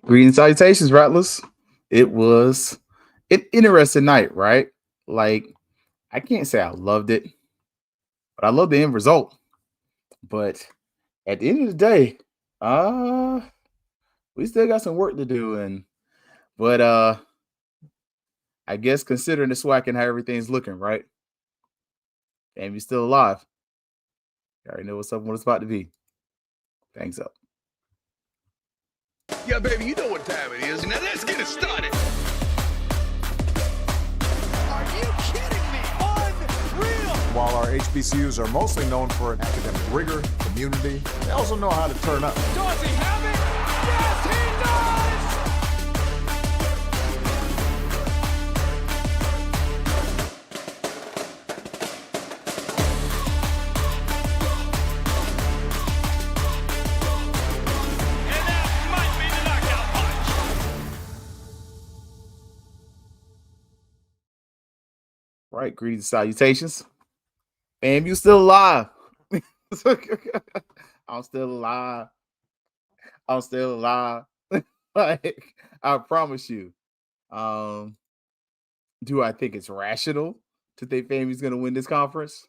Greetings, salutations, Rattlers. It was an interesting night, right? Like, I can't say I loved it, but I love the end result. But at the end of the day, uh, we still got some work to do. But I guess considering the SWAC and how everything's looking, right? And you're still alive. You already know what it's about to be. Thanks up. Yeah, baby, you know what time it is. Now let's get it started. Are you kidding me? Unreal! While our HBCUs are mostly known for academic rigor, community, they also know how to turn up. Does he have it? Yes, he does! And that might be the knockout punch. Right. Greetings, salutations. FAMU still alive. I'm still alive. I'm still alive. Like, I promise you. Um, do I think it's rational to think FAMU's going to win this conference?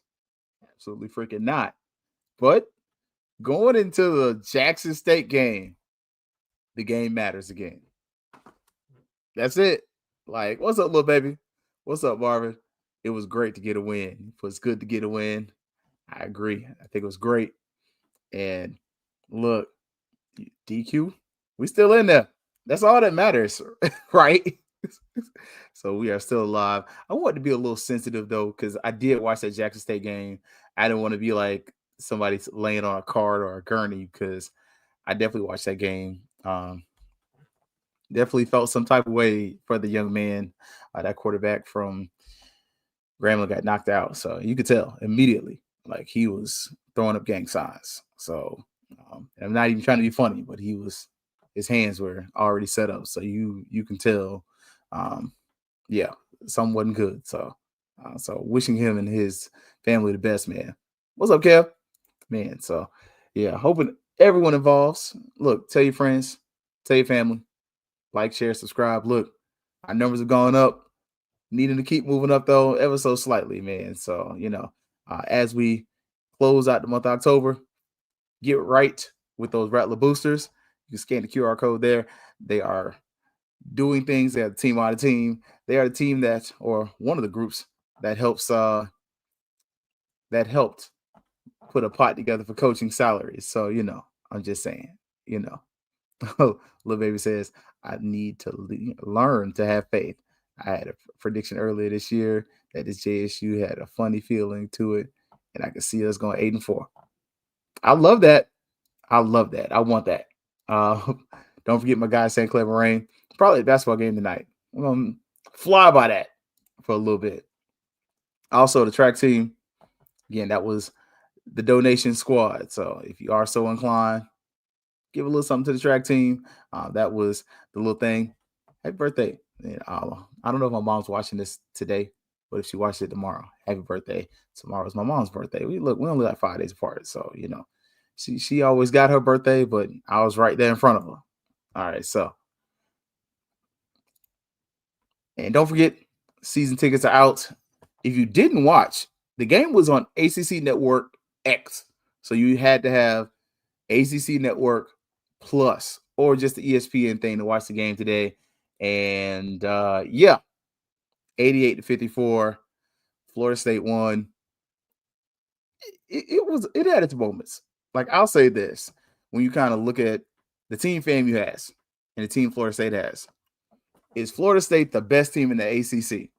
Absolutely freaking not. But going into the Jackson State game, the game matters again. That's it. Like, what's up, little baby? What's up, Marvin? It was great to get a win. It was good to get a win. I agree. I think it was great. And look, DQ, we still in there. That's all that matters, right? So we are still alive. I want to be a little sensitive though, because I did watch that Jackson State game. I didn't want to be like somebody's laying on a card or a gurney because I definitely watched that game. Definitely felt some type of way for the young man. That quarterback from Grambling got knocked out, so you could tell immediately, like he was throwing up gang signs. So I'm not even trying to be funny, but his hands were already set up, so you can tell. Um, yeah, something wasn't good. So wishing him and his family the best, man. What's up, Kev? Man, so yeah, hoping everyone involves. Look, tell your friends, tell your family, like, share, subscribe. Look, our numbers have gone up. Needing to keep moving up though, ever so slightly, man. So as we close out the month of October, get right with those Rattler boosters. You can scan the QR code there. They are doing things. They are the team on the team. They are the team that, or one of the groups that helps that helped put a pot together for coaching salaries. So I'm just saying, Little baby says, I need to learn to have faith. I had a prediction earlier this year that this JSU had a funny feeling to it, and I could see us going 8-4. I love that. I love that. I want that. Don't forget my guy St. Clair Moraine. Probably a basketball game tonight. I'm gonna fly by that for a little bit. Also, the track team. Again, that was the donation squad. So if you are so inclined, give a little something to the track team. That was the little thing. Happy birthday. I don't know if my mom's watching this today, but if she watches it tomorrow, happy birthday. Tomorrow's my mom's birthday. We only like 5 days apart. So, she always got her birthday, but I was right there in front of her. All right. So, and don't forget, season tickets are out. If you didn't watch, the game was on ACC Network X. So you had to have ACC Network Plus or just the ESPN thing to watch the game today. And 88-54, Florida State won. It had its moments. Like, I'll say this, when you kind of look at the team FAMU has and the team Florida State has, is Florida State the best team in the ACC?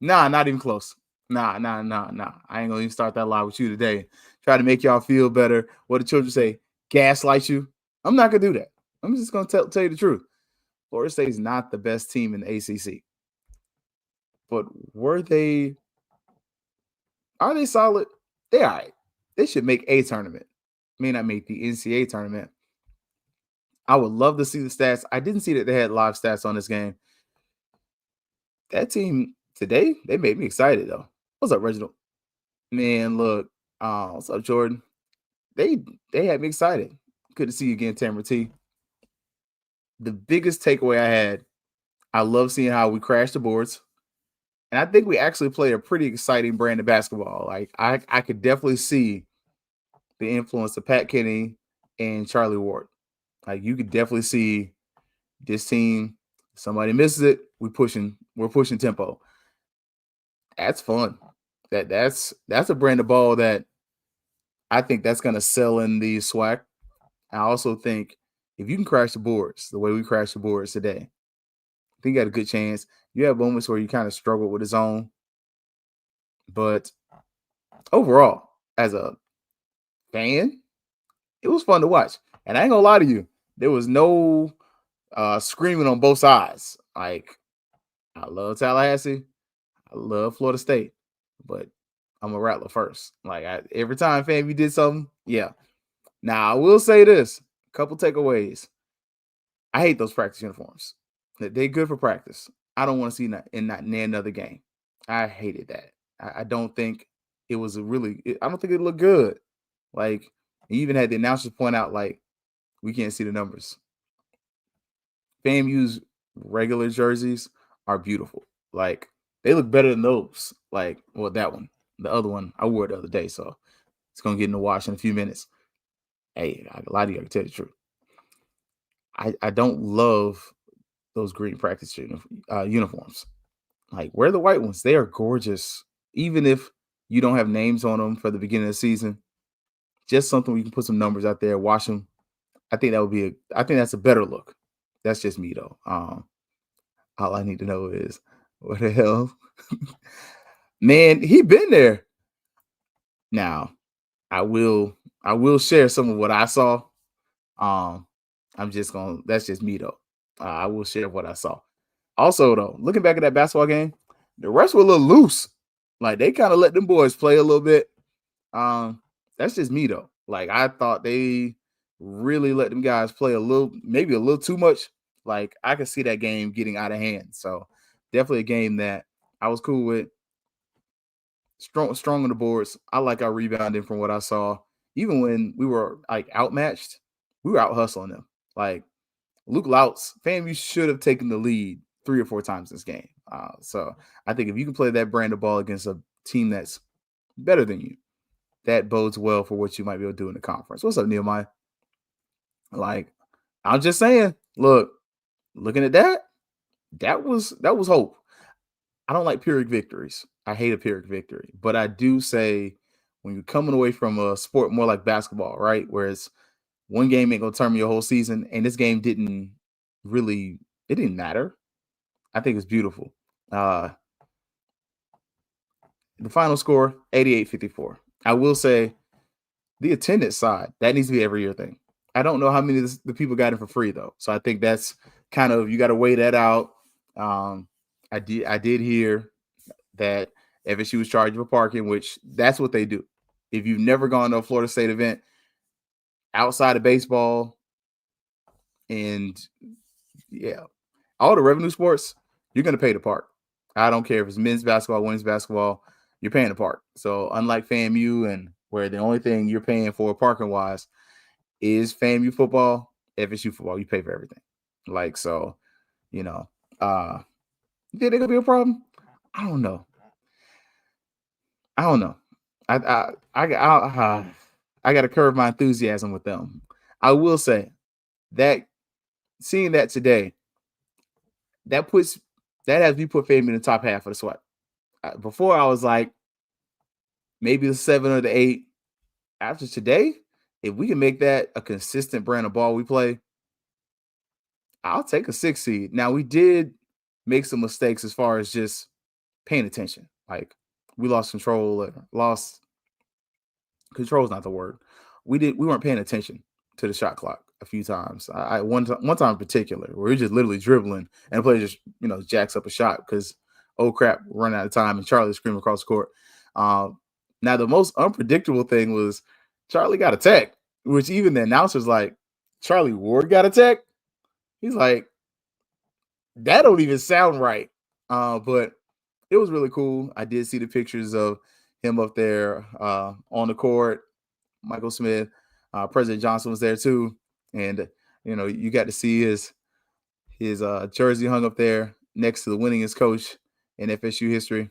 Nah, not even close. Nah. I ain't gonna even start that lie with you today. Try to make y'all feel better. What the children say, gaslight you. I'm not gonna do that. I'm just gonna tell you the truth. Florida State is not the best team in the ACC. But are they solid? They all right. They should make a tournament. May not make the NCAA tournament. I would love to see the stats. I didn't see that they had live stats on this game. That team today, they made me excited though. What's up, Reginald? Man, look. What's up, Jordan? They had me excited. Good to see you again, Tamara T. the biggest takeaway I had, I love seeing how we crashed the boards. And I think we actually play a pretty exciting brand of basketball. Like I could definitely see the influence of Pat Kenny and Charlie Ward. Like you could definitely see this team. Somebody misses it, we're pushing tempo. That's fun. That's a brand of ball that I think that's gonna sell in the SWAC. I also think if you can crash the boards the way we crashed the boards today, I think you got a good chance. You have moments where you kind of struggle with the zone, but overall, as a fan, it was fun to watch. And I ain't gonna lie to you, there was no screaming on both sides. Like I love Tallahassee, I love Florida State, but I'm a Rattler first. Like every time FAMU did something, yeah. Now I will say this: a couple takeaways. I hate those practice uniforms. They're good for practice. I don't want to see that in another game. I hated that. I don't think it was I don't think it looked good. Like, he even had the announcers point out, like, we can't see the numbers. FAMU's regular jerseys are beautiful. Like, they look better than those. Like, well, that one. The other one, I wore it the other day, so it's going to get in the wash in a few minutes. Hey, I lie to you, I can tell you the truth. I don't love those green practice uniforms. Like, wear the white ones. They are gorgeous. Even if you don't have names on them for the beginning of the season, just something we can put some numbers out there, wash them. I think that's a better look. That's just me though. All I need to know is what the hell, man. He been there. Now, I will share some of what I saw. That's just me though. I will share what I saw. Also though, looking back at that basketball game, the refs were a little loose. Like they kind of let them boys play a little bit. That's just me though. Like I thought they really let them guys play maybe a little too much. Like I could see that game getting out of hand. So definitely a game that I was cool with. Strong on the boards. I like our rebounding from what I saw. Even when we were like outmatched, we were out hustling them. Like Luke Louts, FAMU should have taken the lead 3 or 4 times this game. So I think if you can play that brand of ball against a team that's better than you, that bodes well for what you might be able to do in the conference. What's up, Nehemiah? Like, I'm just saying, looking at that was hope. I don't like Pyrrhic victories. I hate a Pyrrhic victory. But I do say when you're coming away from a sport more like basketball, right? Whereas one game ain't gonna determine your whole season, and this game didn't matter. I think it's beautiful. The final score, 88-54. I will say the attendance side, that needs to be every year thing. I don't know how many of the people got it for free though. So I think that's kind of, you got to weigh that out. I did hear that FSU was charged for parking, which that's what they do. If you've never gone to a Florida State event outside of baseball and all the revenue sports, you're going to pay to park. I don't care if it's men's basketball, women's basketball, you're paying to park. So unlike FAMU, and where the only thing you're paying for parking wise is FAMU football, FSU football, you pay for everything. Like, so, think it could be a problem? I don't know. I got to curb my enthusiasm with them. I will say that seeing that today, that has me put FAMU in the top half of the SWAC. Before I was like maybe the 7 or the 8. After today, if we can make that a consistent brand of ball we play, I'll take a 6 seed. Now, we did make some mistakes as far as just paying attention. Like, we lost control. Control is not the word. We weren't paying attention to the shot clock a few times. One time in particular, where we're just literally dribbling and the player just, jacks up a shot because, oh crap, we're running out of time, and Charlie's screaming across the court. Now, the most unpredictable thing was Charlie got a tech, which even the announcer's like, Charlie Ward got a tech? He's like, that don't even sound right. But it was really cool. I did see the pictures of him up there on the court. Michael Smith, President Johnson was there too. And, you got to see his his jersey hung up there next to the winningest coach in FSU history.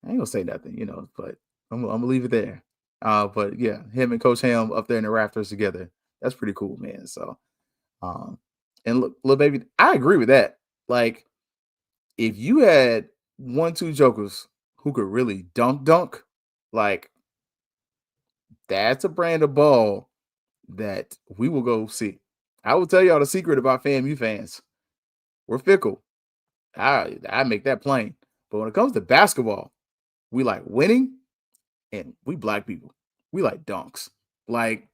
I ain't gonna say nothing, but I'm gonna leave it there. But yeah, him and Coach Ham up there in the rafters together. That's pretty cool, man. So, um, and look, little baby, I agree with that. Like, if you had 1-2 jokers who could really dunk, like that's a brand of ball that we will go see. I will tell y'all the secret about FAMU fans. We're fickle. I make that plain. But when it comes to basketball, we like winning, and we black people, we like dunks. Like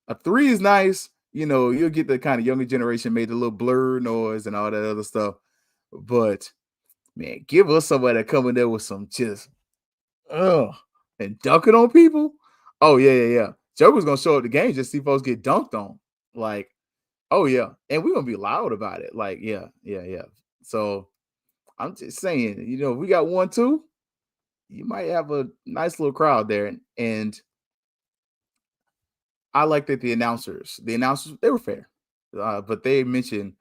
a three is nice. You'll get the kind of younger generation made a little blur noise and all that other stuff. But man, give us somebody that come in there with some just and dunking on people. Oh yeah. Joker's gonna show up the game just see folks get dunked on. Like, oh yeah, and we're gonna be loud about it. Like, yeah. So I'm just saying, we got 1-2. You might have a nice little crowd there, and I like that the announcers, they were fair, but they mentioned,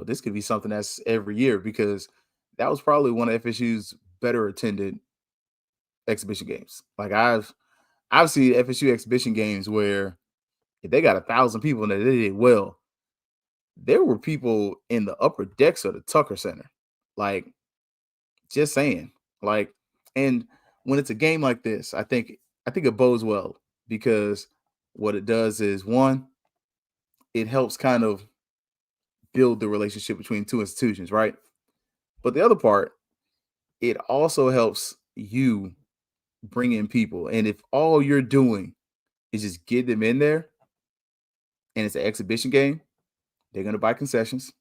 this could be something that's every year because that was probably one of FSU's better attended exhibition games. Like I've seen FSU exhibition games where if they got 1,000 people and they did well, there were people in the upper decks of the Tucker Center. Like, just saying. Like, and when it's a game like this, I think it bodes well because what it does is, one, it helps kind of build the relationship between two institutions, right? But the other part, it also helps you bring in people. And if all you're doing is just get them in there and it's an exhibition game, they're going to buy concessions.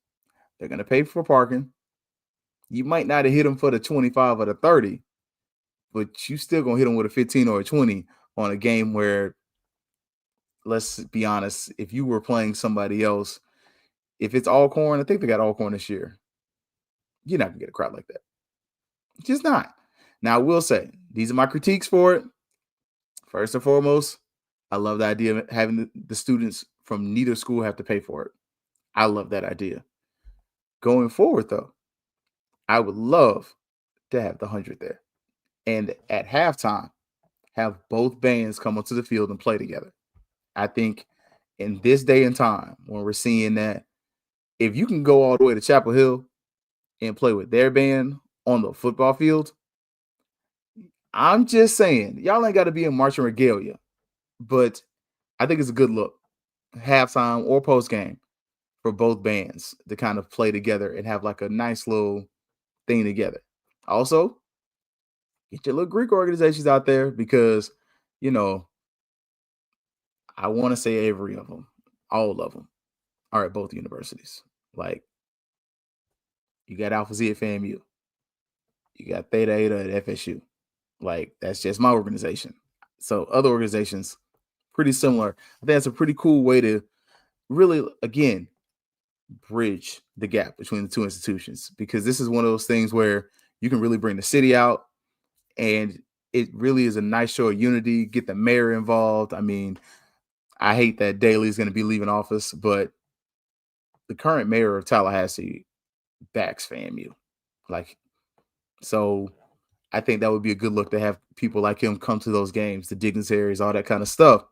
They're going to pay for parking. You might not have hit them for the 25 or the 30, but you still going to hit them with a 15 or a 20 on a game where, let's be honest, if you were playing somebody else, if it's Alcorn, I think they got Alcorn this year, you're not going to get a crowd like that. Just not. Now, I will say, these are my critiques for it. First and foremost, I love the idea of having the students from neither school have to pay for it. I love that idea. Going forward, though, I would love to have the 100 there. And at halftime, have both bands come onto the field and play together. I think in this day and time, when we're seeing that, if you can go all the way to Chapel Hill and play with their band on the football field, I'm just saying, y'all ain't got to be in marching regalia, but I think it's a good look, halftime or post game, for both bands to kind of play together and have like a nice little thing together. Also, get your little Greek organizations out there because, I want to say every of them, all of them, are at both universities. Like, you got Alpha Z at FAMU, you got Theta Eta at FSU. Like, that's just my organization. So other organizations, pretty similar. I think that's a pretty cool way to really, again, bridge the gap between the two institutions, because this is one of those things where you can really bring the city out, and it really is a nice show of unity. Get the mayor involved. I mean, I hate that Daley is going to be leaving office, but the current mayor of Tallahassee backs FAMU. Like, so I think that would be a good look to have people like him come to those games, the dignitaries, all that kind of stuff,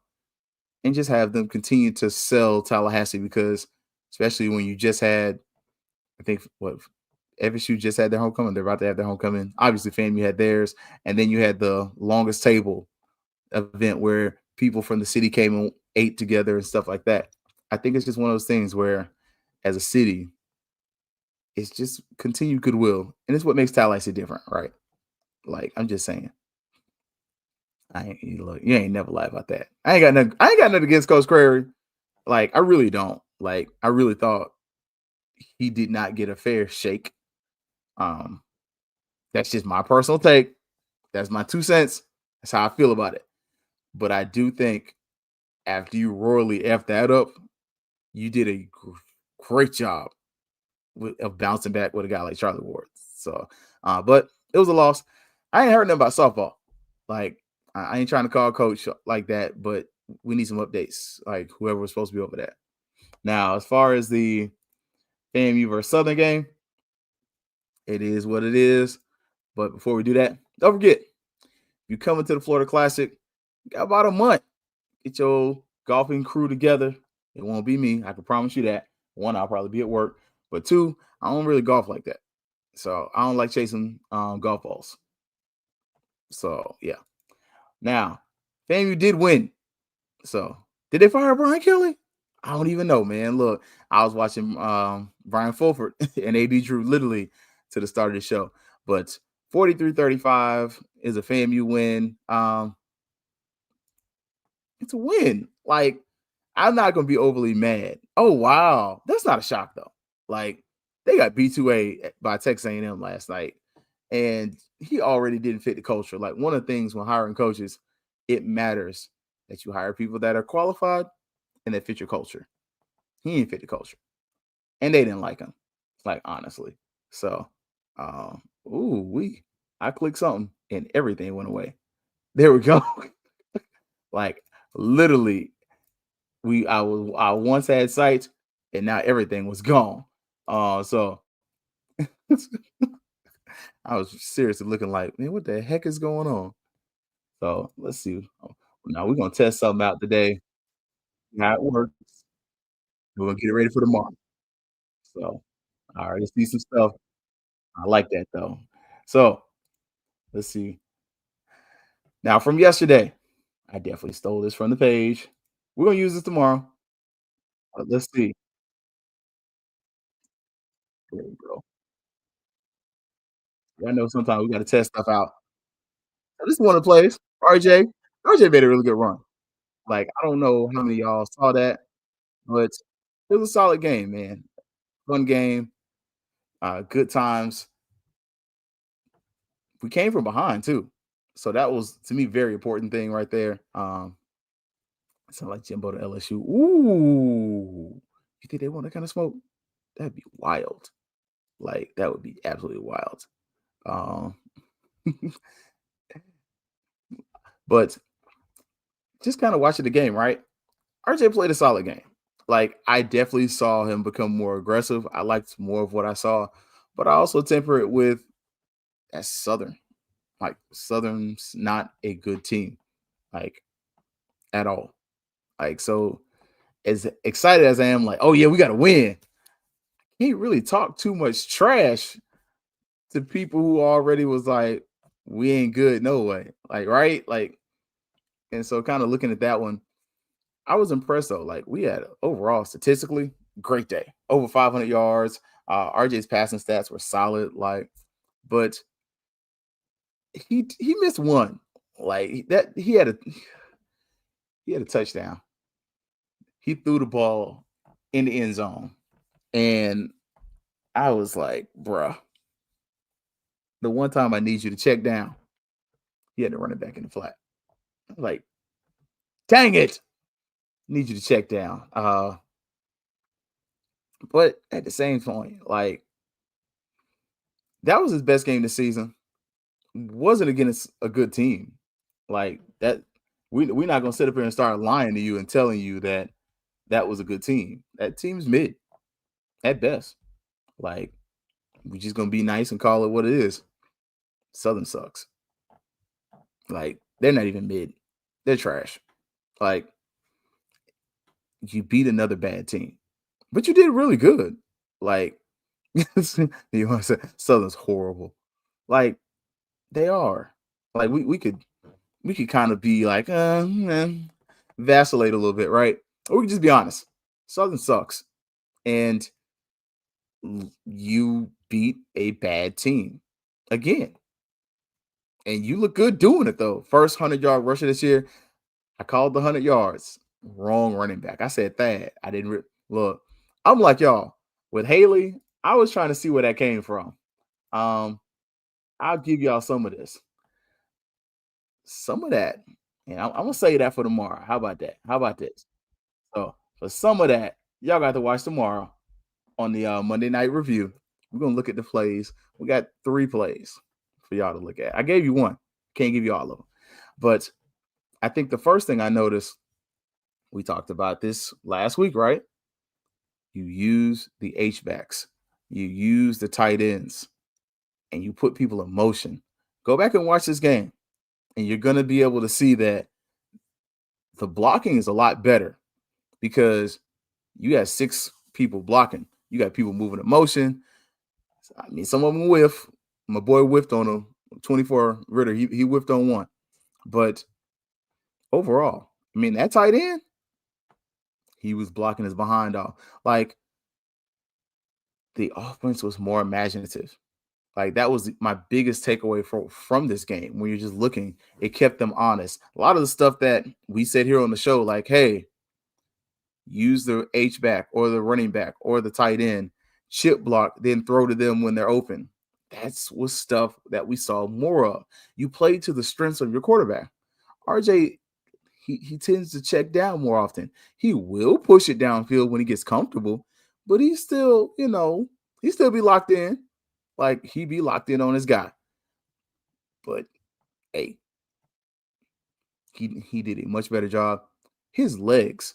and just have them continue to sell Tallahassee, because especially when you just had, I think, FSU just had their homecoming. They're about to have their homecoming. Obviously, FAMU had theirs. And then you had the longest table event where people from the city came and ate together and stuff like that. I think it's just one of those things where, as a city, it's just continued goodwill. And it's what makes Tallahassee different, right? Like, I'm just saying. You ain't never lie about that. I ain't got nothing against Coach Crary. Like, I really don't. Like, I really thought he did not get a fair shake. That's just my personal take. That's my 2 cents. That's how I feel about it. But I do think after you royally F that up, you did a great job of bouncing back with a guy like Charlie Ward. So, but it was a loss. I ain't heard nothing about softball. Like, I ain't trying to call coach like that, but we need some updates. Like, whoever was supposed to be over that. Now, as far as the FAMU versus Southern game. It is what it is. But before we do that, don't forget, if you come into the Florida Classic, you got about a month. Get your golfing crew together. It won't be me. I can promise you that. One, I'll probably be at work. But two, I don't really golf like that. So I don't like chasing golf balls. So yeah. Now, FAMU did win. So did they fire Brian Kelly? I don't even know, man. Look, I was watching Brian Fulford and AD Drew literally to the start of the show. But 43-35 is a FAMU win. It's a win. Like, I'm not going to be overly mad. Oh, wow. That's not a shock, though. Like, they got B2A by Texas A&M last night, and he already didn't fit the culture. Like, one of the things when hiring coaches, it matters that you hire people that are qualified and that fit your culture. He didn't fit the culture, and they didn't like him, like, honestly. So, I clicked something, and everything went away. There we go. Like, literally, I once had sight, and now everything was gone. So I was seriously looking like, man, what the heck is going on? So let's see. Now we're gonna test something out today. How it works. We're gonna get it ready for tomorrow. So I already see some stuff. I like that though. So let's see. Now from yesterday, I definitely stole this from the page. We're gonna use this tomorrow. But let's see. There we go. I know sometimes we got to test stuff out. This is one of the plays. RJ. RJ made a really good run. Like, I don't know how many of y'all saw that, but it was a solid game, man. Fun game, good times. We came from behind too. So that was to me very important thing right there. Sound like Jimbo to LSU. Ooh. You think they want that kind of smoke? That'd be wild. Like, that would be absolutely wild. Um, but just kind of watching the game, right? RJ played a solid game. Like, I definitely saw him become more aggressive. I liked more of what I saw, but I also temper it with that's Southern. Like, Southern's not a good team, like, at all. Like, so as excited as I am, like, oh yeah, we got to win. He really talked too much trash to people who already was like, we ain't good, no way. Like, right? Like, and so kind of looking at that one, I was impressed though. Like, we had overall statistically great day, over 500 yards. RJ's passing stats were solid. Like, but he missed one. Like that he had a touchdown. He threw the ball in the end zone, and I was like, bruh, the one time I need you to check down, he had to run it back in the flat. Like, dang it, need you to check down. But at the same point, like, that was his best game this season. Wasn't against a good team. Like that, we're not gonna sit up here and start lying to you and telling you that that was a good team. That team's mid at best. Like, we're just gonna be nice and call it what it is. Southern sucks. Like, they're not even mid. They're trash. Like, you beat another bad team, but you did really good. Like, you want to say Southern's horrible? Like, they are. Like, we could kind of be like, vacillate a little bit, right? Or we can just be honest. Southern sucks, and you beat a bad team again, and you look good doing it though. First 100-yard rusher this year. I called the 100 yards. Wrong running back. I said Thad. I didn't look. I'm like y'all with Haley. I was trying to see where that came from. I'll give y'all some of this, some of that, and I'm gonna say that for tomorrow. How about that? How about this? So for some of that, y'all got to watch tomorrow on the Monday night review. We're gonna look at the plays. We got 3 plays for y'all to look at. I gave you one. Can't give you all of them, but I think the first thing I noticed, we talked about this last week, right? you use the H-backs, you use the tight ends, and you put people in motion. Go back and watch this game, and you're going to be able to see that the blocking is a lot better because you got 6 people blocking. You got people moving in motion. I mean, some of them whiff. My boy whiffed on a 24 Ritter. He whiffed on one. But overall, I mean, that tight end, he was blocking his behind off. Like, the offense was more imaginative. Like, that was my biggest takeaway from this game. When you're just looking, it kept them honest. A lot of the stuff that we said here on the show, like, hey, use the H-back or the running back or the tight end, chip block, then throw to them when they're open. That's what stuff that we saw more of. You play to the strengths of your quarterback. RJ, he tends to check down more often. He will push it downfield when he gets comfortable, but he still be locked in. Like, he be locked in on his guy. But, hey, he did a much better job. His legs,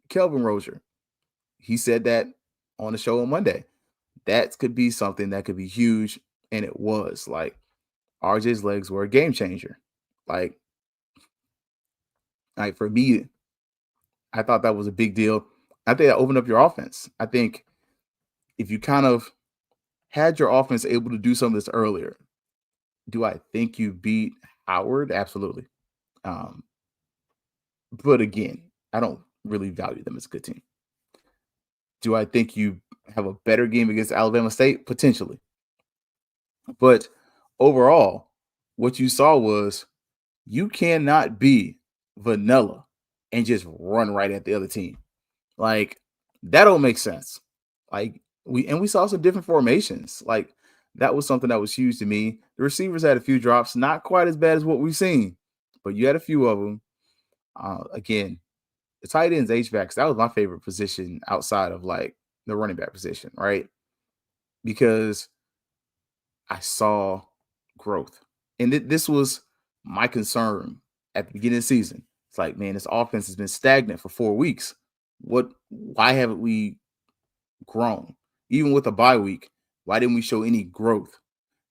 Kelvin Rozier, he said that on the show on Monday. That could be something that could be huge, and it was. Like, RJ's legs were a game changer. Like for me, I thought that was a big deal. I think that opened up your offense. I think if you kind of had your offense able to do some of this earlier, do I think you beat Howard? Absolutely. But again, I don't really value them as a good team. Do I think you have a better game against Alabama State? Potentially. But overall, what you saw was you cannot be vanilla and just run right at the other team. Like, that don't make sense. Like, we saw some different formations. Like, that was something that was huge to me. The receivers had a few drops, not quite as bad as what we've seen, but you had a few of them. Again, the tight ends, H-backs, that was my favorite position outside of like the running back position, right? Because I saw growth. And this was my concern at the beginning of the season. It's like, man, this offense has been stagnant for 4 weeks. Why haven't we grown? Even with a bye week, why didn't we show any growth?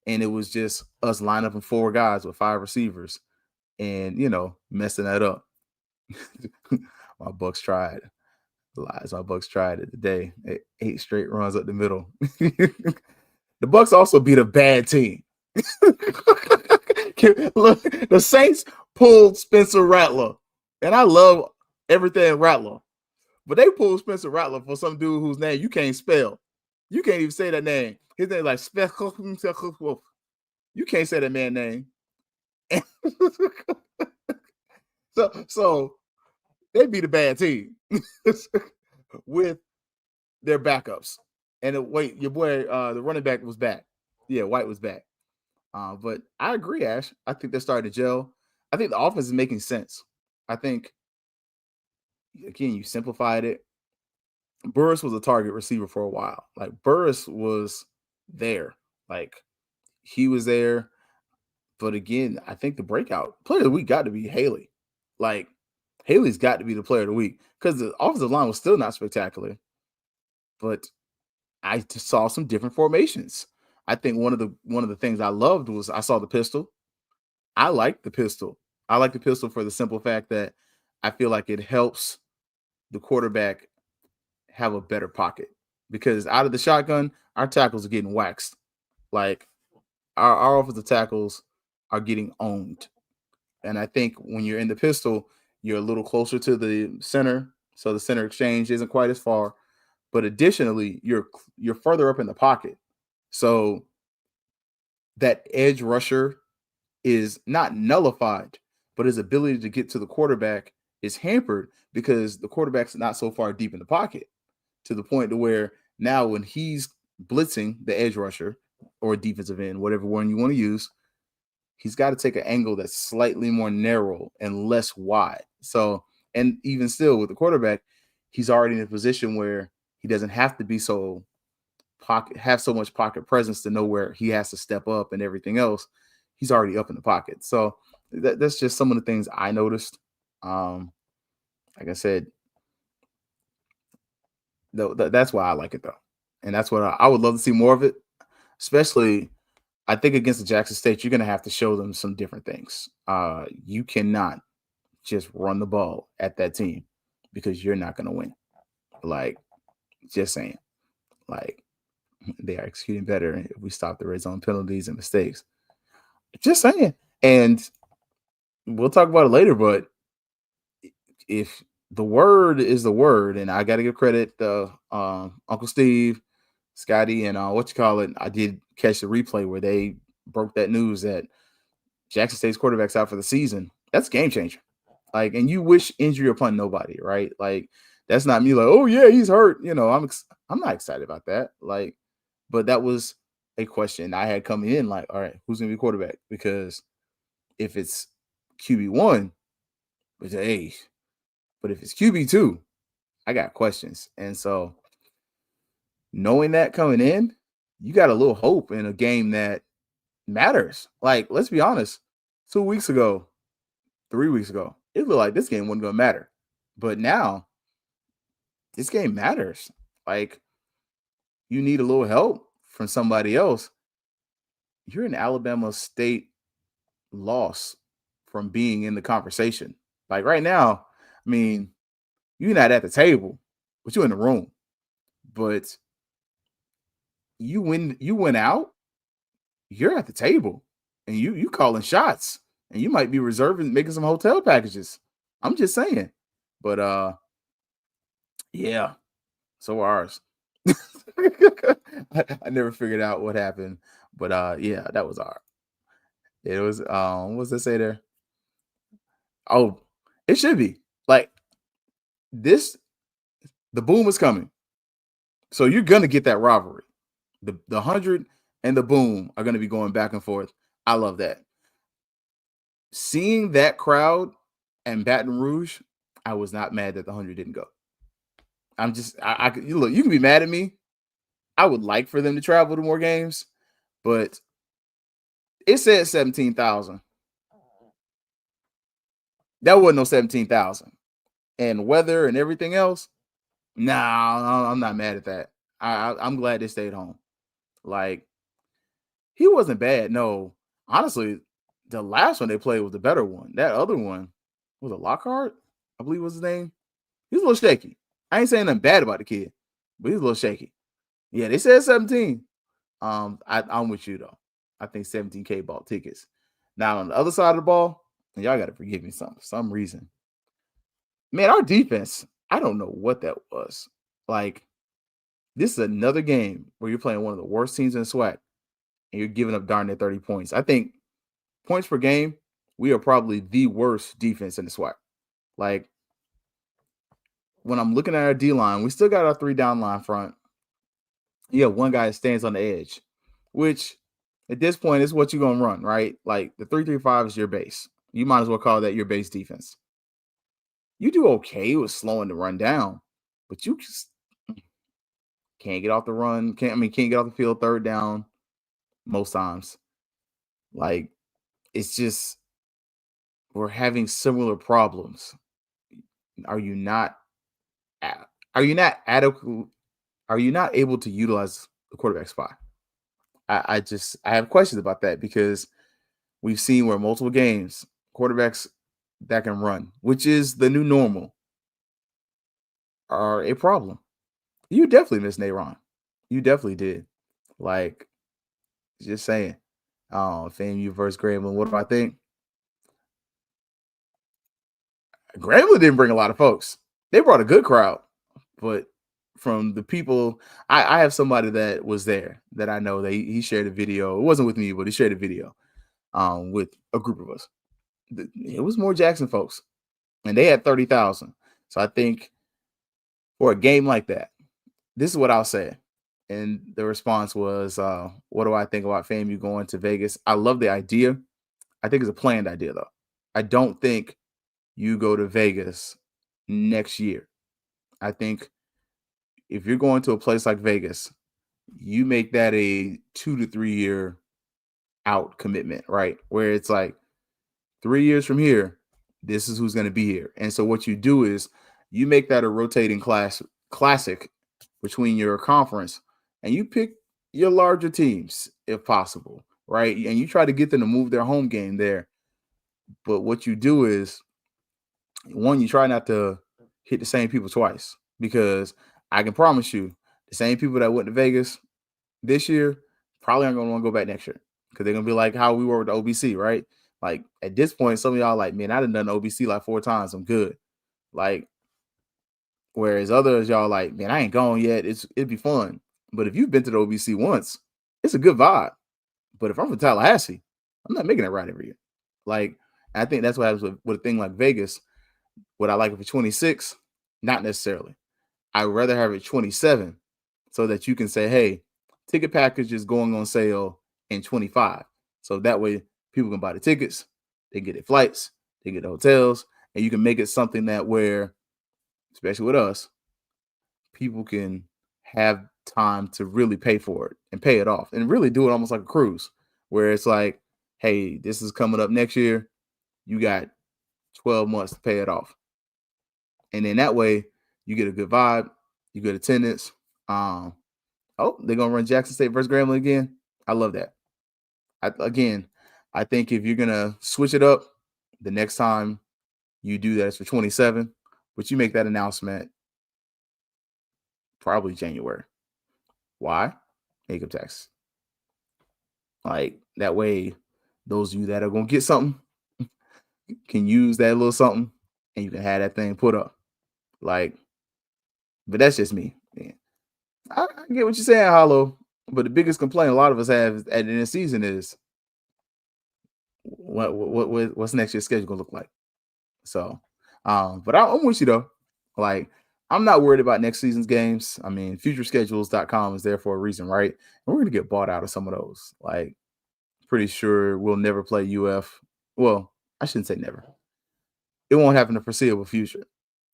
And it was just us line up in 4 guys with 5 receivers and, messing that up. My Bucks tried. Lies. My Bucks tried it today. 8 straight runs up the middle. The Bucks also beat a bad team. Look, the Saints pulled Spencer Rattler, and I love everything Rattler, but they pulled Spencer Rattler for some dude whose name you can't spell. You can't even say that name. His name like you can't say that man's name. So they beat a bad team with their backups. And wait, your boy, the running back was back. Yeah, White was back. But I agree, Ash. I think they're starting to gel. I think the offense is making sense. I think, again, you simplified it. Burris was a target receiver for a while. Like, Burris was there. Like, he was there. But again, I think the breakout player of the week got to be Haley. Like, Haley's got to be the player of the week because the offensive line was still not spectacular. But I just saw some different formations. I think one of the things I loved was I saw the pistol. I like the pistol. I like the pistol for the simple fact that I feel like it helps the quarterback have a better pocket because out of the shotgun, our tackles are getting waxed. Like, our offensive tackles are getting owned. And I think when you're in the pistol, you're a little closer to the center. So the center exchange isn't quite as far. But additionally, you're further up in the pocket. So that edge rusher is not nullified, but his ability to get to the quarterback is hampered because the quarterback's not so far deep in the pocket to the point to where now when he's blitzing the edge rusher or defensive end, whatever one you want to use, he's got to take an angle that's slightly more narrow and less wide. So, and even still with the quarterback, he's already in a position where he doesn't have to be have so much pocket presence to know where he has to step up and everything else. He's already up in the pocket. So that's just some of the things I noticed. Like I said, That's why I like it though, and that's what I would love to see more of it. Especially, I think against the Jackson State, you're gonna have to show them some different things. You cannot just run the ball at that team because you're not gonna win. Like, just saying, like they are executing better if we stop the red zone penalties and mistakes. Just saying, and we'll talk about it later. But if the word is the word, and I got to give credit to Uncle Steve, Scotty, and what you call it. I did catch the replay where they broke that news that Jackson State's quarterback's out for the season. That's a game changer. Like, and you wish injury upon nobody, right? Like, that's not me. Like, oh yeah, he's hurt. You know, I'm not excited about that. Like, but that was a question I had coming in. Like, all right, who's gonna be quarterback? Because if it's QB1, it's A. But if it's QB2, I got questions. And so knowing that coming in, you got a little hope in a game that matters. Like, let's be honest, 2 weeks ago, 3 weeks ago, it looked like this game wasn't going to matter. But now, this game matters. Like, you need a little help from somebody else. You're an Alabama State loss from being in the conversation. Like, right now, I mean, you're not at the table, but you're in the room. But you went out, you're at the table, and you calling shots, and you might be reserving, making some hotel packages. I'm just saying. But yeah, so are ours. I never figured out what happened, but yeah, that was our. It was what's that say there? Oh, it should be like this. The boom is coming, so you're gonna get that rivalry. The 100 and the boom are gonna be going back and forth. I love that. Seeing that crowd and Baton Rouge, I was not mad that the 100 didn't go. I'm just, look, you can be mad at me. I would like for them to travel to more games, but it said 17,000. That wasn't no 17,000. And weather and everything else, nah, I'm not mad at that. I'm glad they stayed home. Like, he wasn't bad. No, honestly, the last one they played was the better one. That other one was a Lockhart, I believe was his name. He was a little shaky. I ain't saying nothing bad about the kid, but he's a little shaky. Yeah, they said 17. I'm with you though. I think 17K bought tickets. Now on the other side of the ball, and y'all got to forgive me for some reason. Man, our defense, I don't know what that was. Like, this is another game where you're playing one of the worst teams in the SWAC, and you're giving up darn near 30 points. I think points per game, we are probably the worst defense in the SWAC. Like, when I'm looking at our D-line, we still got our 3 down line front. You have one guy that stands on the edge, which at this point is what you're going to run, right? Like, the 3-3-5 is your base. You might as well call that your base defense. You do okay with slowing the run down, but you just can't get off the run. Can't get off the field third down most times. Like, it's just, we're having similar problems. Are you not adequate? Are you not able to utilize the quarterback spot? I have questions about that because we've seen where multiple games quarterbacks that can run, which is the new normal, are a problem. You definitely missed Nayron. You definitely did. Like, just saying. FAMU versus Grambling. What do I think? Grambling didn't bring a lot of folks. They brought a good crowd, but from the people, I have somebody that was there that I know that he shared a video. It wasn't with me, but he shared a video with a group of us. It was more Jackson folks, and they had 30,000. So I think for a game like that, this is what I'll say. And the response was, what do I think about FAMU going to Vegas? I love the idea. I think it's a planned idea, though. I don't think you go to Vegas next year. I think if you're going to a place like Vegas, you make that a 2 to 3 year out commitment, right? Where it's like 3 years from here, this is who's going to be here. And so what you do is you make that a rotating classic between your conference and you pick your larger teams if possible, right? And you try to get them to move their home game there. But what you do is, one, you try not to hit the same people twice, because I can promise you the same people that went to Vegas this year probably aren't going to want to go back next year, because they're going to be like how we were with the OBC, right? Like at this point, some of y'all like, man, I done done OBC like 4 times. I'm good. Like, whereas others, y'all like, man, I ain't gone yet. It'd be fun. But if you've been to the OBC once, it's a good vibe. But if I'm from Tallahassee, I'm not making that ride every year. Like, I think that's what happens with a thing like Vegas. Would I like it for 26? Not necessarily. I'd rather have it 27 so that you can say, hey, ticket package is going on sale in 25. So that way people can buy the tickets, they get their flights, they get the hotels, and you can make it something that where, especially with us, people can have time to really pay for it and pay it off and really do it almost like a cruise, where it's like, hey, this is coming up next year. You got 12 months to pay it off. And then that way you get a good vibe, you get attendance. Oh, they're going to run Jackson State versus Grambling again. I love that. I think if you're going to switch it up, the next time you do that, it's for 27, but you make that announcement probably January. Why? Income tax. Like that way, those of you that are going to get something can use that little something and you can have that thing put up. Like, but that's just me, man. I get what you're saying, Hollow, but the biggest complaint a lot of us have at the end of the season is what's next year's schedule gonna look like. So, but I'm with you though. Like, I'm not worried about next season's games. I mean, futureschedules.com is there for a reason, right? And we're gonna get bought out of some of those. Like, pretty sure we'll never play UF. Well, I shouldn't say never. It won't happen in the foreseeable future.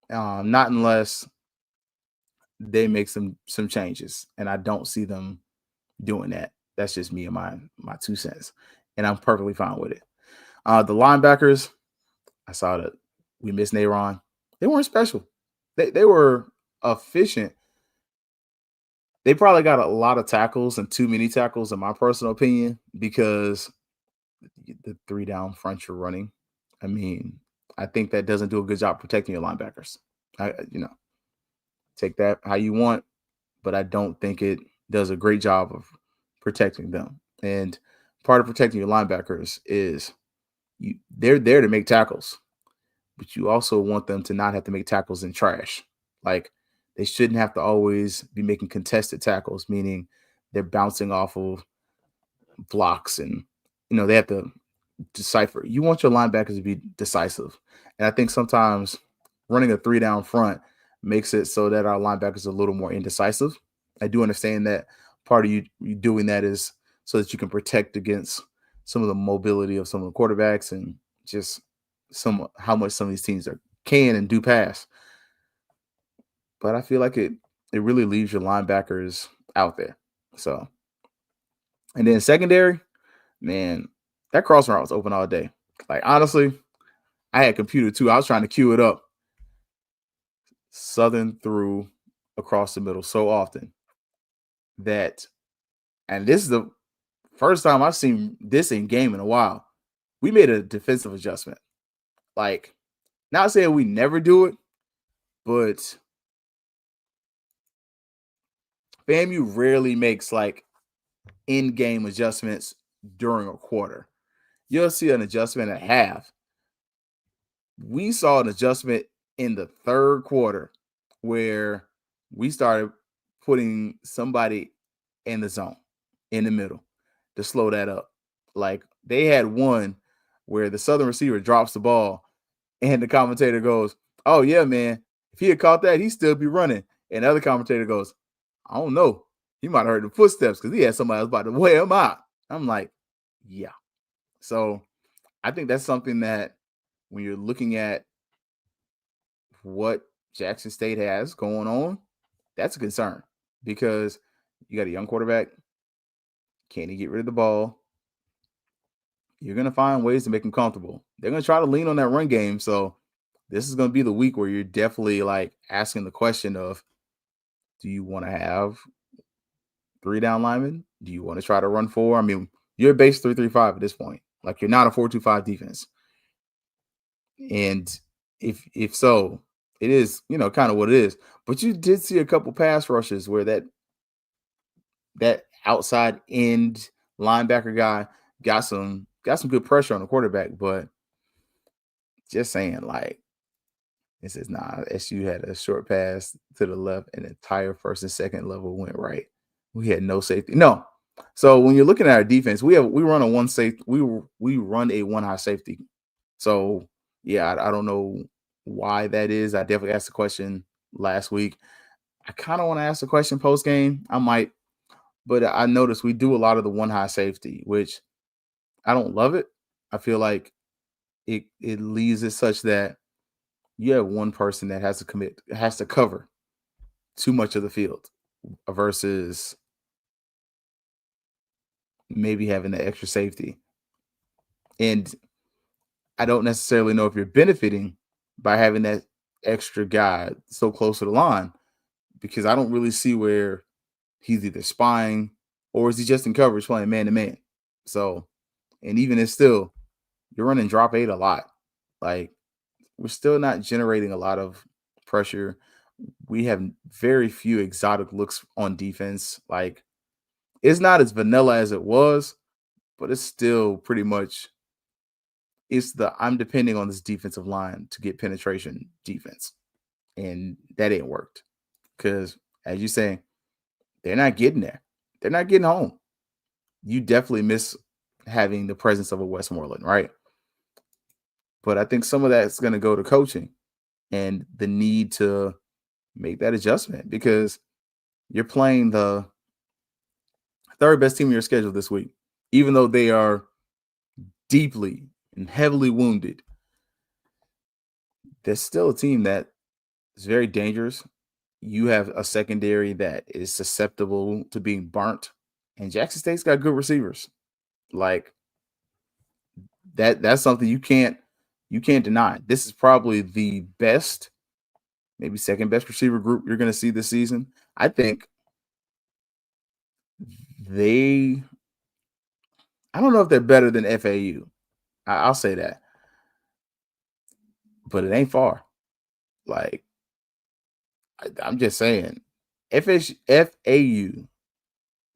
Not unless they make some changes, and I don't see them doing that. That's just me and my 2 cents, and I'm perfectly fine with it. The linebackers, I saw that we missed Nayron. They weren't special. They were efficient. They probably got a lot of tackles and too many tackles, in my personal opinion, because the 3 down front you're running. I mean, I think that doesn't do a good job protecting your linebackers. Take that how you want, but I don't think it does a great job of protecting them. And part of protecting your linebackers is they're there to make tackles, but you also want them to not have to make tackles in trash. Like, they shouldn't have to always be making contested tackles, meaning they're bouncing off of blocks and, they have to decipher. You want your linebackers to be decisive. And I think sometimes running a 3 down front makes it so that our linebackers are a little more indecisive. I do understand that part of you doing that is so that you can protect against some of the mobility of some of the quarterbacks and just how much some of these teams can and do pass. But I feel like it really leaves your linebackers out there. So, and then secondary, man, that cross route was open all day. Like, honestly, I had computer too. I was trying to queue it up. Southern threw across the middle so often that, and this is the first time I've seen this in game in a while, we made a defensive adjustment. Like, not saying we never do it, but FAMU rarely makes like in-game adjustments during a quarter. You'll see an adjustment at half. We saw an adjustment in the third quarter where we started putting somebody in the zone, in the middle, to slow that up. Like, they had one where the Southern receiver drops the ball and the commentator goes, oh, yeah, man, if he had caught that, he'd still be running. And the other commentator goes, I don't know. He might have heard the footsteps because he had somebody else about to wear him out. I'm like, yeah. So I think that's something that when you're looking at what Jackson State has going on, that's a concern, because you got a young quarterback. Can he get rid of the ball? You're going to find ways to make him comfortable. They're going to try to lean on that run game. So this is going to be the week where you're definitely like asking the question of, Do you want to have 3 down linemen? Do you want to try to run 4? I mean, you're base 3-3-5 at this point. Like, you're not a 4-2-5 defense. And if so, it is, kind of what it is. But you did see a couple pass rushes where that outside end linebacker guy got some good pressure on the quarterback. But just saying, like, it says, nah, SU had a short pass to the left and the entire first and second level went right. We had no safety. No. So when you're looking at our defense, we run a one safety. We run a one high safety. So yeah, I don't know why that is. I definitely asked the question last week. I kind of want to ask the question post game. I might, but I noticed we do a lot of the one high safety, which I don't love it. I feel like it leaves it such that you have one person that has to cover too much of the field versus maybe having the extra safety. And I don't necessarily know if you're benefiting by having that extra guy so close to the line, because I don't really see where he's either spying or is he just in coverage playing man to man. So, and even if still, you're running drop 8 a lot. Like, we're still not generating a lot of pressure. We have very few exotic looks on defense. Like, it's not as vanilla as it was, but it's still pretty much I'm depending on this defensive line to get penetration defense. And that ain't worked. Because as you say, they're not getting there. They're not getting home. You definitely miss having the presence of a Westmoreland, right? But I think some of that's going to go to coaching and the need to make that adjustment, because you're playing the third best team in your schedule this week, even though they are deeply and heavily wounded. There's still a team that is very dangerous. You have a secondary that is susceptible to being burnt, and Jackson State's got good receivers. Like, that's something you can't deny. This is probably the best, maybe second best receiver group you're going to see this season. I think I don't know if they're better than FAU. I'll say that. But it ain't far. Like, I'm just saying, FAU,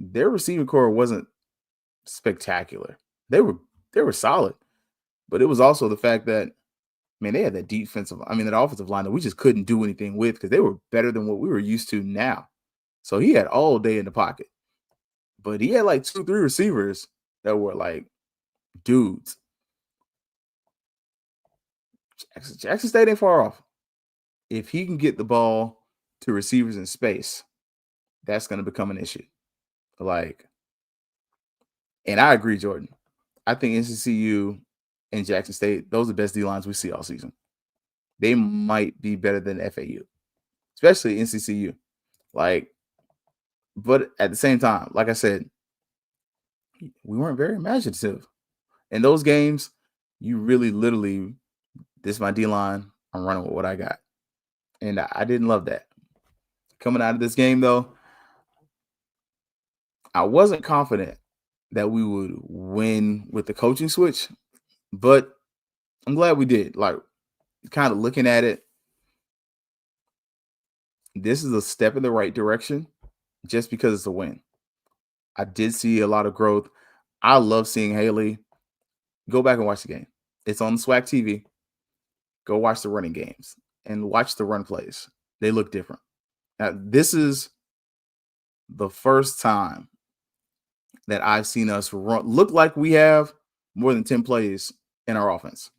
their receiving core wasn't spectacular. They were solid, but it was also the fact that, they had that that offensive line that we just couldn't do anything with, because they were better than what we were used to now. So he had all day in the pocket, but he had like 2-3 receivers that were like dudes. Jackson State ain't far off. If he can get the ball to receivers in space, that's going to become an issue. Like, and I agree, Jordan. I think NCCU and Jackson State, those are the best D-lines we see all season. They might be better than FAU, especially NCCU. Like, but at the same time, like I said, we weren't very imaginative. In those games, you really literally, this is my D-line, I'm running with what I got. And I didn't love that. Coming out of this game, though, I wasn't confident that we would win with the coaching switch, but I'm glad we did. Like, kind of looking at it, this is a step in the right direction just because it's a win. I did see a lot of growth. I love seeing Haley. Go back and watch the game. It's on the SWAC TV. Go watch the running games and watch the run plays. They look different. Now, this is the first time that I've seen us look like we have more than 10 plays in our offense.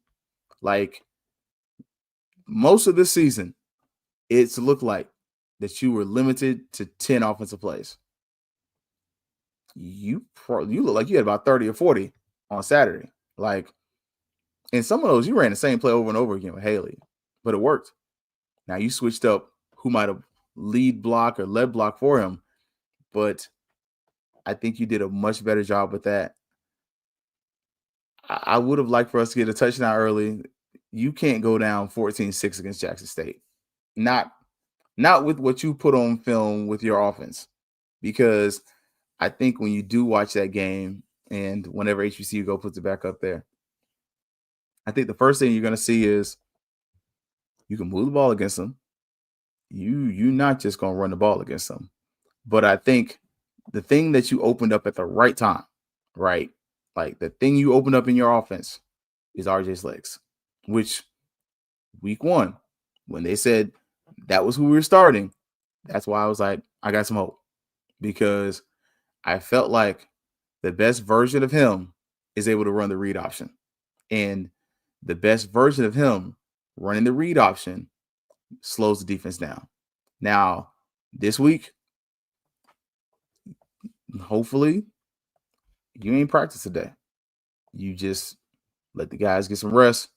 Like, most of this season, it's looked like that you were limited to 10 offensive plays. You look like you had about 30 or 40 on Saturday. Like, in some of those, you ran the same play over and over again with Haley, but it worked. Now, you switched up who might have lead block or lead block for him, but I think you did a much better job with that. I would have liked for us to get a touchdown early. You can't go down 14-6 against Jackson State. Not not with what you put on film with your offense. Because I think when you do watch that game, and whenever HBCU puts it back up there, I think the first thing you're going to see is you can move the ball against them. You're not just going to run the ball against them. But I think the thing that you opened up at the right time, right? Like the thing you opened up in your offense is RJ's legs, which week 1, when they said that was who we were starting, that's why I was like, I got some hope, because I felt like the best version of him is able to run the read option. And the best version of him running the read option slows the defense down. Now, this week, hopefully, you ain't practice today. You just let the guys get some rest.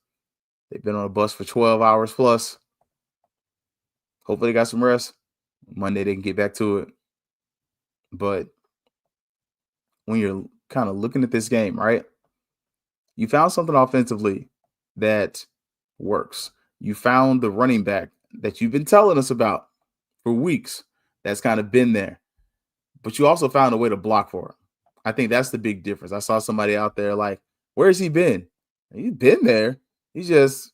They've been on a bus for 12 hours plus. Hopefully they got some rest. Monday they can get back to it. But when you're kind of looking at this game, right, you found something offensively that works. You found the running back that you've been telling us about for weeks that's kind of been there. But you also found a way to block for him. I think that's the big difference. I saw somebody out there like, where's he been? He's been there. He just,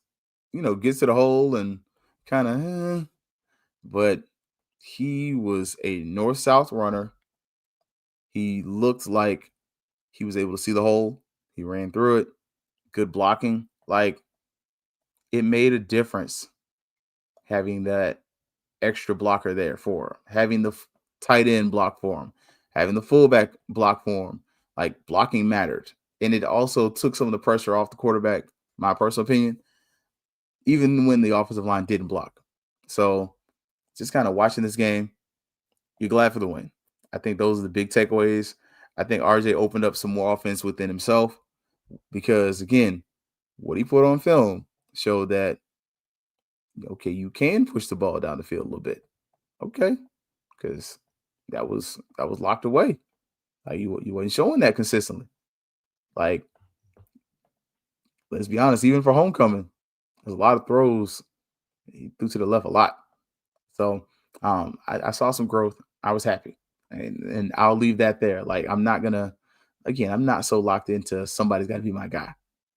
gets to the hole and kind of, but he was a north-south runner. He looked like he was able to see the hole. He ran through it. Good blocking. Like, it made a difference having that extra blocker there for him, having the tight end block for him, having the fullback block for him. Like, blocking mattered. And it also took some of the pressure off the quarterback, my personal opinion, even when the offensive line didn't block. So just kind of watching this game, you're glad for the win. I think those are the big takeaways. I think RJ opened up some more offense within himself because, again, what he put on film showed that, okay, you can push the ball down the field a little bit. Okay, because that was locked away. Like, you wasn't showing that consistently. Like, let's be honest, even for homecoming, there's a lot of throws he threw to the left a lot. So I saw some growth. I was happy. And I'll leave that there. Like, I'm not so locked into somebody's got to be my guy.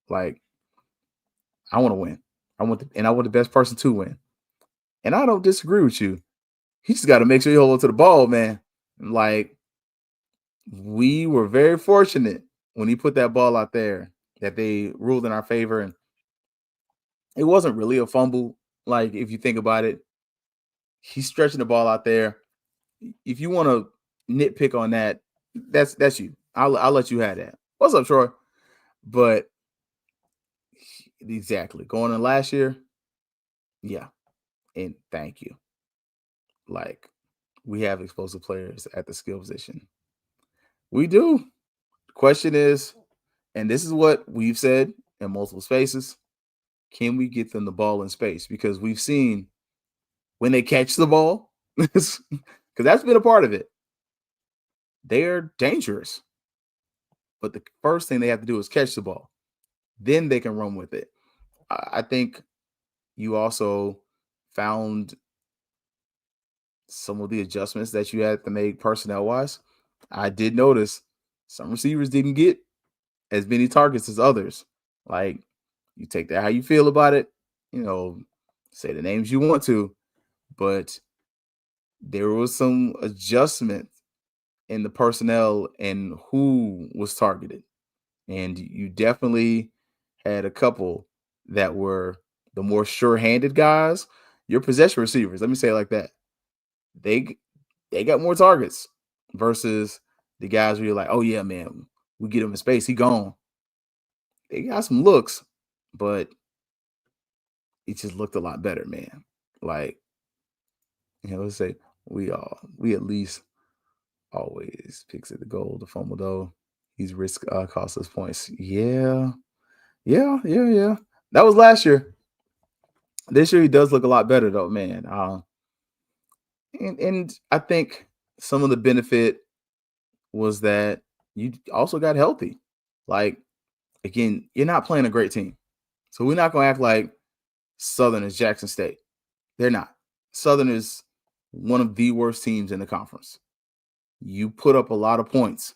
Like, I want to win. I want the best person to win. And I don't disagree with you. He just got to make sure you hold on to the ball, man. Like, we were very fortunate when he put that ball out there that they ruled in our favor. And it wasn't really a fumble. Like, if you think about it, he's stretching the ball out there. If you want to nitpick on that, that's you. I'll let you have that. What's up, Troy? But exactly, going in last year, yeah. And thank you. Like, we have explosive players at the skill position. We do. The question is, and this is what we've said in multiple spaces, can we get them the ball in space? Because we've seen when they catch the ball, because that's been a part of it, they're dangerous. But the first thing they have to do is catch the ball. Then they can run with it. I think you also found some of the adjustments that you had to make personnel-wise. I did notice some receivers didn't get as many targets as others. Like, you take that how you feel about it, say the names you want to, but there was some adjustment in the personnel and who was targeted. And you definitely had a couple that were the more sure-handed guys. Your possession receivers, let me say it like that. They got more targets versus the guys where you're like, oh, yeah, man, we get him in space. He gone. They got some looks, but it just looked a lot better, man. Like, let's say we at least always picks at the goal, the fumble, though. He's cost us points. Yeah. That was last year. This year he does look a lot better, though, man. And I think some of the benefit was that you also got healthy. Like, again, you're not playing a great team. So we're not going to act like Southern is Jackson State. They're not. Southern is one of the worst teams in the conference. You put up a lot of points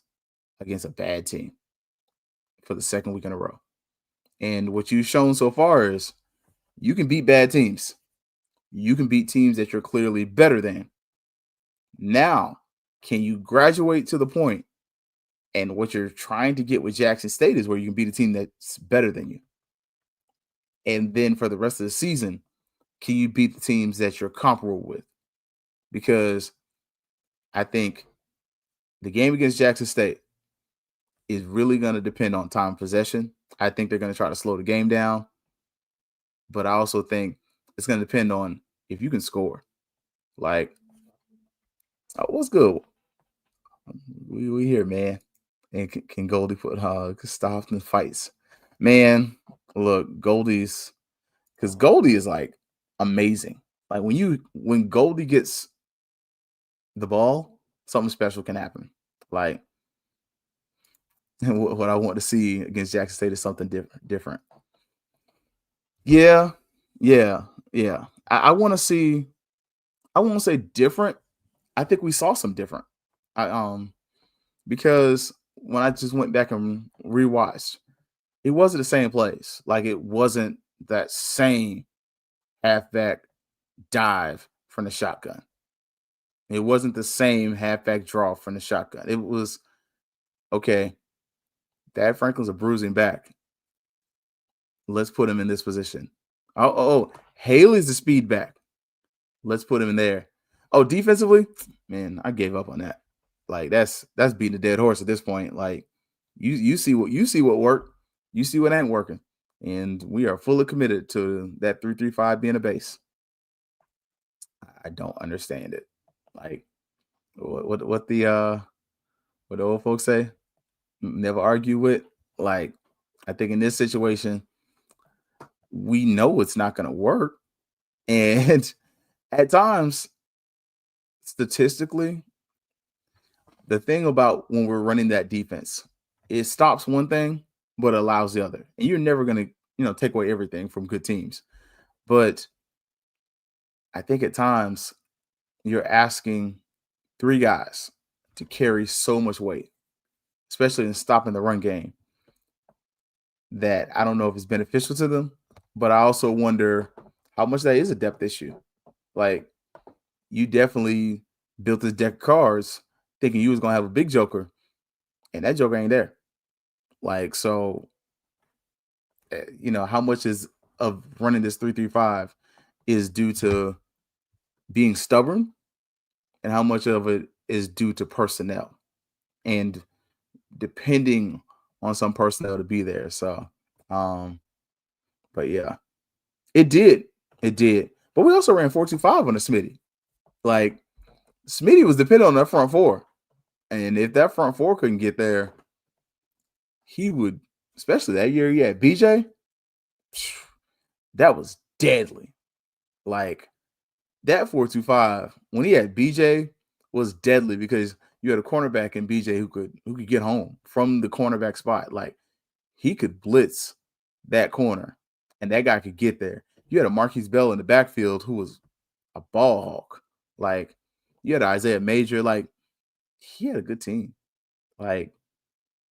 against a bad team for the second week in a row. And what you've shown so far is you can beat bad teams. You can beat teams that you're clearly better than. Now, can you graduate to the point? And what you're trying to get with Jackson State is where you can beat a team that's better than you. And then for the rest of the season, can you beat the teams that you're comparable with? Because I think the game against Jackson State is really going to depend on time possession. I think they're going to try to slow the game down. But I also think it's going to depend on if you can score. Like, what's good? We here, man. And can Goldie put stop the fights? Man, look, because Goldie is like amazing. Like when Goldie gets the ball, something special can happen. Like what I want to see against Jackson State is something different. Yeah. I want to see. I won't say different. I think we saw some different. Because when I just went back and rewatched, it wasn't the same plays. Like it wasn't that same halfback dive from the shotgun. It wasn't the same halfback draw from the shotgun. It was, okay, Dad Franklin's a bruising back. Let's put him in this position. Haley's the speed back. Let's put him in there. Oh, defensively, man, I gave up on that. Like that's beating a dead horse at this point. Like you see what worked, you see what ain't working, and we are fully committed to that 3-3-5 being a base. I don't understand it. Like what the old folks say, never argue with. Like I think in this situation, we know it's not going to work, and at times, statistically, the thing about when we're running that defense, it stops one thing, but allows the other. And you're never going to, take away everything from good teams. But I think at times you're asking three guys to carry so much weight, especially in stopping the run game, that I don't know if it's beneficial to them, but I also wonder how much that is a depth issue. Like, you definitely built this deck of cards thinking you was going to have a big joker, and that joker ain't there. Like, so, how much is of running this 3-3-5 is due to being stubborn, and how much of it is due to personnel and depending on some personnel to be there. So, but yeah, it did. But we also ran 4-2-5 on the Smitty. Like, Smitty was dependent on that front four. And if that front four couldn't get there, he would, especially that year he had BJ, that was deadly. Like, that 4-2-5, when he had BJ, was deadly because you had a cornerback in BJ who could get home from the cornerback spot. Like, he could blitz that corner, and that guy could get there. You had a Marquise Bell in the backfield who was a ball hawk. Like, you had Isaiah Major. Like, he had a good team. Like,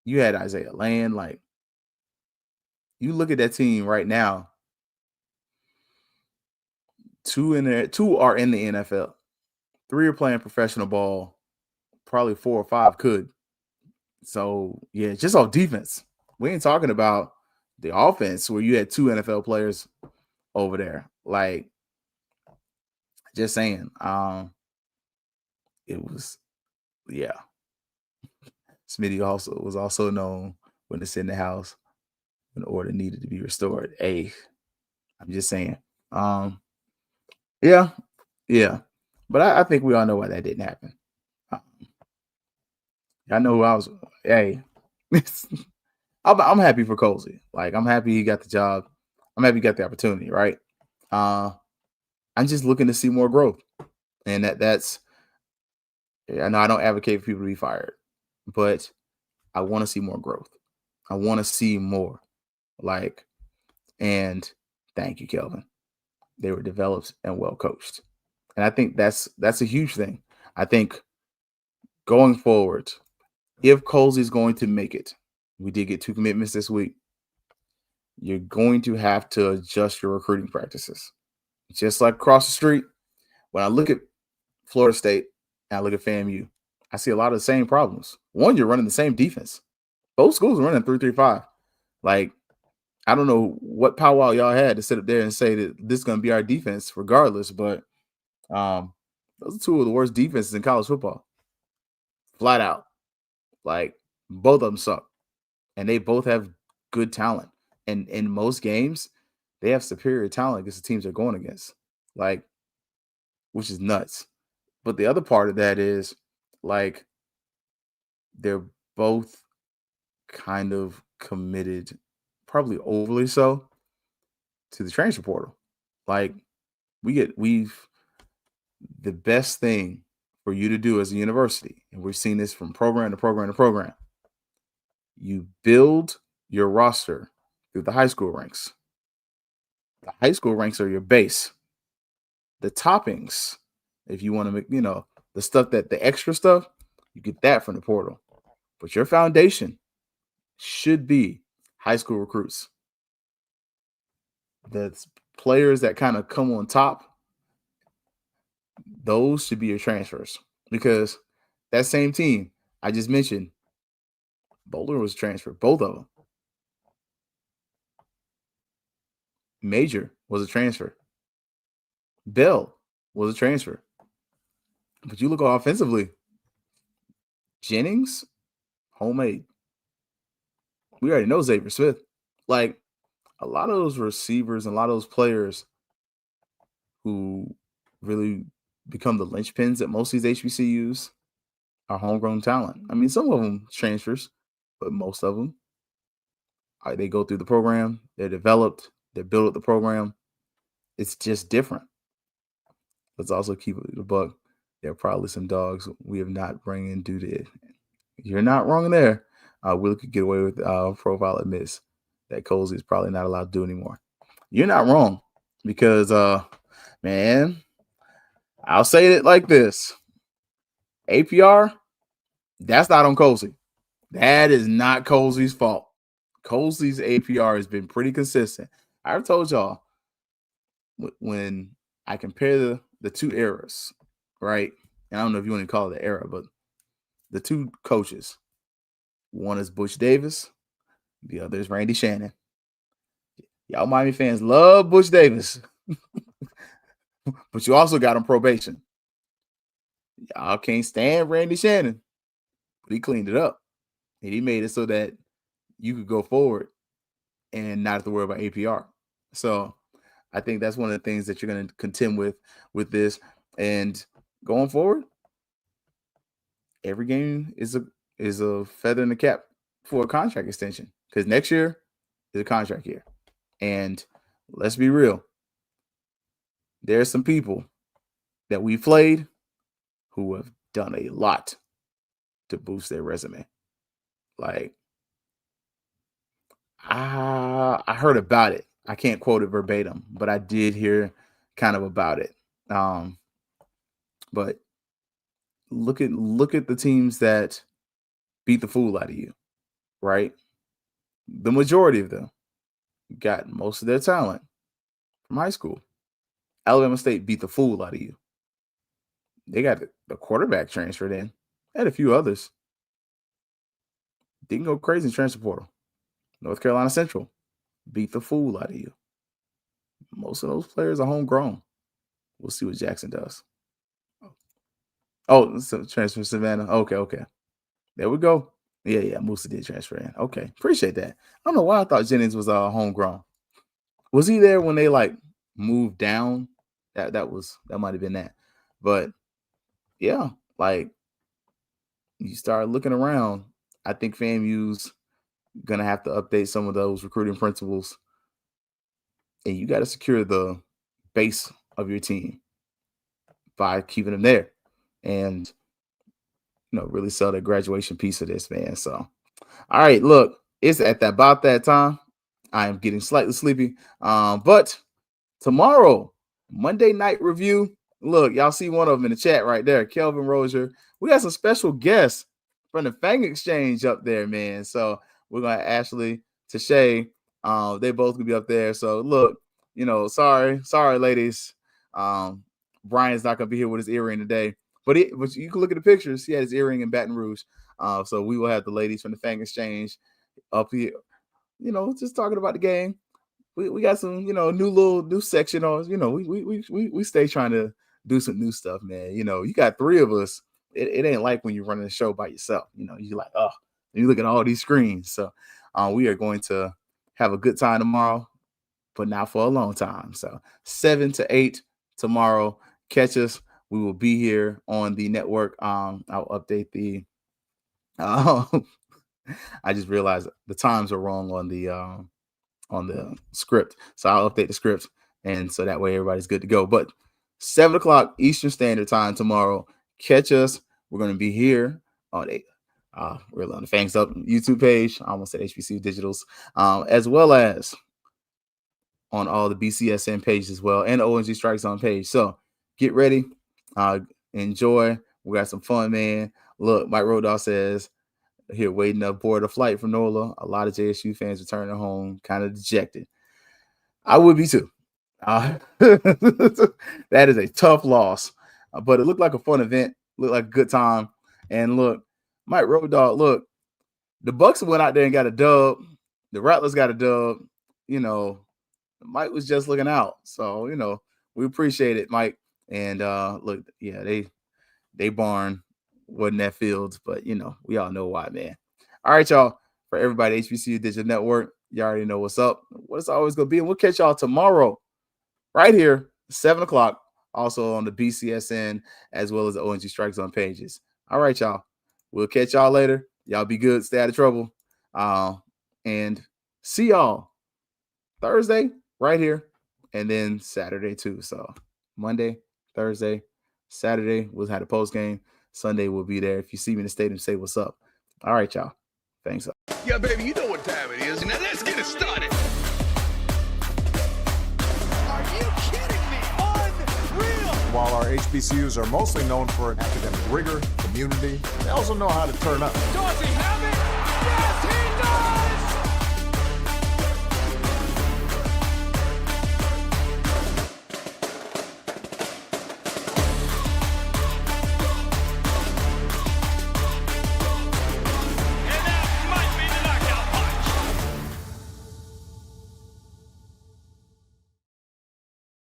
you had Isaiah Land. Like, you look at that team right now, two are in the NFL. 3 are playing professional ball. Probably 4 or 5 could. So, yeah, just off defense. We ain't talking about the offense where you had 2 NFL players over there. Like, just saying. It was, yeah. Smitty was also known when it's in the house when the order needed to be restored. Hey, I'm just saying. Yeah. But I think we all know why that didn't happen. I know who I was. Hey, I'm happy for Colsey. Like, I'm happy he got the job. I'm happy he got the opportunity, right? I'm just looking to see more growth. And that's, I know I don't advocate for people to be fired, but I want to see more growth. I want to see more. Like, and thank you, Kelvin. They were developed and well coached. And I think that's a huge thing. I think going forward, if Colsey's going to make it, we did get 2 commitments this week. You're going to have to adjust your recruiting practices. Just like across the street, when I look at Florida State and I look at FAMU, I see a lot of the same problems. One, you're running the same defense. Both schools are running 3-3-5. Like, I don't know what powwow y'all had to sit up there and say that this is going to be our defense regardless, but those are 2 of the worst defenses in college football. Flat out. Like, both of them suck. And they both have good talent. And in most games, they have superior talent against the teams they're going against. Like, which is nuts. But the other part of that is, like, they're both kind of committed, probably overly so, to the transfer portal. Like, the best thing for you to do as a university, and we've seen this from program to program to program, you build your roster through the high school ranks. The high school ranks are your base. The toppings, if you want to make, the stuff the extra stuff, you get that from the portal. But your foundation should be high school recruits. That's players that kind of come on top. Those should be your transfers, because that same team I just mentioned, Boulder was transferred, both of them. Major was a transfer. Bell was a transfer. But you look offensively, Jennings, homemade. We already know Xavier Smith. Like, a lot of those receivers and a lot of those players who really become the linchpins that most of these HBCUs are homegrown talent. I mean, some of them transfers, but most of them, they go through the program, they're developed, they build up the program. It's just different. Let's also keep it a buck. There are probably some dogs we have not bring in due to it. You're not wrong there. Will could get away with profile admits that Colsey is probably not allowed to do anymore. You're not wrong, because man, I'll say it like this. APR, that's not on Colsey. That is not Colsey's fault. Colsey's APR has been pretty consistent. I've told y'all, when I compare the 2 eras, right? And I don't know if you want to call it an era, but the 2 coaches, one is Butch Davis, the other is Randy Shannon. Y'all Miami fans love Butch Davis, but you also got on probation. Y'all can't stand Randy Shannon, but he cleaned it up, and he made it so that you could go forward and not have to worry about APR. So I think that's one of the things that you're going to contend with this. And going forward, every game is a feather in the cap for a contract extension, because next year is a contract year. And let's be real, there's some people that we played who have done a lot to boost their resume. Like, I heard about it. I can't quote it verbatim, but I did hear kind of about it. But look at the teams that beat the fool out of you, right? The majority of them got most of their talent from high school. Alabama State beat the fool out of you. They got the quarterback transferred in. Had a few others. Didn't go crazy in transfer portal. North Carolina Central beat the fool out of you. Most of those players are homegrown. We'll see what Jackson does. Oh, so transfer Savannah. Okay. There we go. Yeah. Musa did transfer in. Okay. Appreciate that. I don't know why I thought Jennings was homegrown. Was he there when they moved down? That might have been that. But yeah, you start looking around, I think FAMU's gonna have to update some of those recruiting principles, and you got to secure the base of your team by keeping them there, and really sell the graduation piece of this, man. So, all right, look, it's about that time. I am getting slightly sleepy, but tomorrow, Monday night review, Look, y'all see one of them in the chat right there, Kelvin Rozier. We got some special guests from the Fang Exchange up there, man. So we're gonna Ashley, Tashay, they both gonna be up there. So look, sorry, ladies. Brian's not gonna be here with his earring today, but you can look at the pictures. He had his earring in Baton Rouge. So we will have the ladies from the Fang Exchange up here, just talking about the game. We got some, new section on, we stay trying to do some new stuff, man. You got three of us. It ain't like when you're running a show by yourself. You're like, oh, you look at all these screens. So we are going to have a good time tomorrow, but not for a long time. So 7 to 8 tomorrow. Catch us. We will be here on the network. I'll update the I just realized the times are wrong on the script. So I'll update the script, and so that way everybody's good to go. But 7 o'clock Eastern Standard Time tomorrow. Catch us. We're going to be here on we're on the Fangs Up YouTube page. I almost said HBCU Digitals, as well as on all the BCSN pages as well, and the ONG Strike Zone page. So get ready, enjoy. We got some fun, man. Look, Mike Road Dogg says here waiting aboard a flight from NOLA. A lot of JSU fans returning home, kind of dejected. I would be too. That is a tough loss, but it looked like a fun event. Looked like a good time. And look, Mike Road Dogg, look, the Bucks went out there and got a dub. The Rattlers got a dub. Mike was just looking out. So, we appreciate it, Mike. And look, yeah, they barn wasn't at Fields, but we all know why, man. All right, y'all. For everybody, HBCU Digital Network, you already know what's up. What it's always gonna be, and we'll catch y'all tomorrow, right here, 7 o'clock. Also on the BCSN as well as the ONG Strike Zone pages. All right, y'all. We'll catch y'all later. Y'all be good. Stay out of trouble. And see y'all Thursday right here, and then Saturday too. So Monday, Thursday, Saturday we'll have a post game. Sunday we'll be there. If you see me in the stadium, say what's up. All right, y'all. Thanks. Yeah, baby, you know what time it is. Now let's get it started. Are you kidding me? Unreal. While our HBCUs are mostly known for academic rigor, community, they also know how to turn up. Dorsey, how